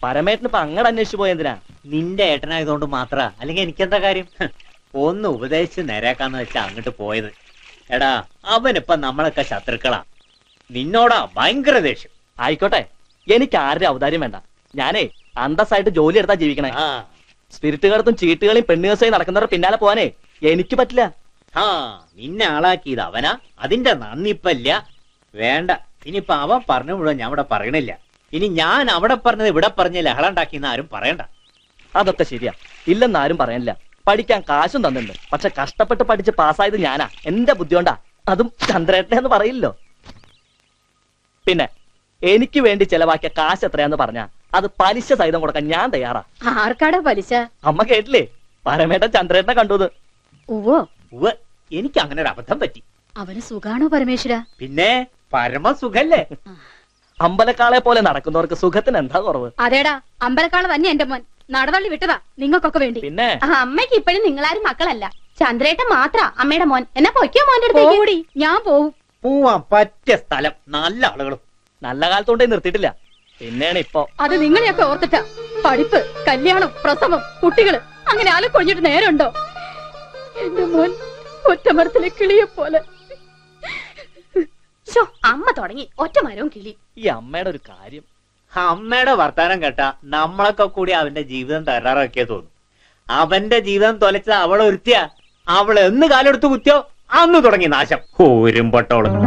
പരമേട്ടന് ഇപ്പൊ അങ്ങടെ അന്വേഷിച്ചു പോയെന്തിനാ? നിന്റെ ഏട്ടനായതുകൊണ്ട് മാത്ര, അല്ലെങ്കിൽ എനിക്കെന്താ കാര്യം? ഒന്ന് ഉപദേശിച്ച് നേരാക്കാന്ന് വെച്ചാ അങ്ങോട്ട് പോയത്. എടാ, അവനിപ്പൊ നമ്മളൊക്കെ ശത്രുക്കളാ. നിന്നോടാ ഭയങ്കര ദേഷ്യം. ആയിക്കോട്ടെ, എനിക്ക് ആരുടെ ഔദാര്യം വേണ്ട. ഞാനേ അന്തസ്സായിട്ട് ജോലി എടുത്താ ജീവിക്കണേ. സ്പിരിറ്റ് കടത്തും ചീട്ടുകളെയും പെണ്ണുകേസായി നടക്കുന്നവരുടെ പിന്നാലെ പോവാനേ എനിക്ക് പറ്റില്ല. നിന്നെ ആളാക്കിയത് അവനാ, അതിന്റെ നന്ദിപ്പല്ല. വേണ്ട, ഇനിയിപ്പൊ അവൻ പറഞ്ഞു മുഴുവൻ ഞാൻ ഇവിടെ പറയണില്ല. ഇനി ഞാൻ അവിടെ പറഞ്ഞത് ഇവിടെ പറഞ്ഞ ലഹള ഉണ്ടാക്കിന്ന് ആരും പറയണ്ട. അതൊക്കെ ശരിയാ, ഇല്ലെന്നാരും പറയാനില്ല. പഠിക്കാൻ കാശും തന്നിട്ടുണ്ട്. പക്ഷെ കഷ്ടപ്പെട്ട് പഠിച്ച് പാസ്സായത് ഞാനാ, എന്റെ ബുദ്ധി കൊണ്ടാ. അതും ചന്ദ്രേട്ടനെ എന്ന് പറയില്ലോ. പിന്നെ എനിക്ക് വേണ്ടി ചെലവാക്കിയ കാശ് എത്രയാന്ന് പറഞ്ഞാ അത് പലിശ സഹിതം കൊടുക്കാൻ ഞാൻ തയ്യാറാ. ആർക്കാടാ പലിശ? അമ്മ കേട്ടില്ലേ, പരമേട്ടൻ ചന്ദ്രേട്ടനെ കണ്ടത്. ഉവ്വോ, എനിക്ക് അങ്ങനെ ഒരു അബദ്ധം പറ്റി. അവന് സുഖാണോ പരമേശ്വര? പിന്നെ പരമസുഖല്ലേ. അമ്പലക്കാളെ പോലെ നടക്കുന്നവർക്ക് സുഖത്തിന് എന്താ കുറവ്? അതേടാ, അമ്പലക്കാള തന്നെ എന്റെ മോൻ നടതള്ളി വിട്ടതാ നിങ്ങൾക്കൊക്കെ വേണ്ടി. പിന്നെ അമ്മയ്ക്ക് ഇപ്പോഴും നിങ്ങളാരും മക്കളല്ല, ചന്ദ്രേട്ടൻ മാത്ര അമ്മയുടെ മോൻ. എന്നാ പൊയ്ക്കോ മോന്റെ അടുത്തേക്ക്. ഞാൻ പോവും. പോവാൻ പറ്റിയ സ്ഥലം, നല്ല ആളുകളും. നല്ല കാലത്തോണ്ടേ നിർത്തിയിട്ടില്ല. പിന്നെയാണ് ഇപ്പൊ അത് നിങ്ങളെയൊക്കെ ഓർത്തിട്ടാ. പഠിപ്പ്, കല്യാണം, പ്രസവം, കുട്ടികള്, അങ്ങനെ ആലക്കൊഴിഞ്ഞിട്ട് നേരമുണ്ടോ? എന്റെ മോൻ ഒറ്റമരത്തിലെ കിളിയെ പോലെ. അമ്മ തുടങ്ങി ഒറ്റ മരവും കിളി. ഈ അമ്മയുടെ ഒരു കാര്യം. അമ്മയുടെ വർത്താനം കേട്ടാ നമ്മളൊക്കെ കൂടി അവന്റെ ജീവിതം തകരാറാക്കിയ തോന്നും. അവന്റെ ജീവിതം തൊലച്ചത് അവളെ ഒരുത്തിയ. അവള് എന്ന് കാലെടുത്ത് കുത്തിയോ അന്ന് തുടങ്ങി നാശം. ഊരും പൊട്ടോള്.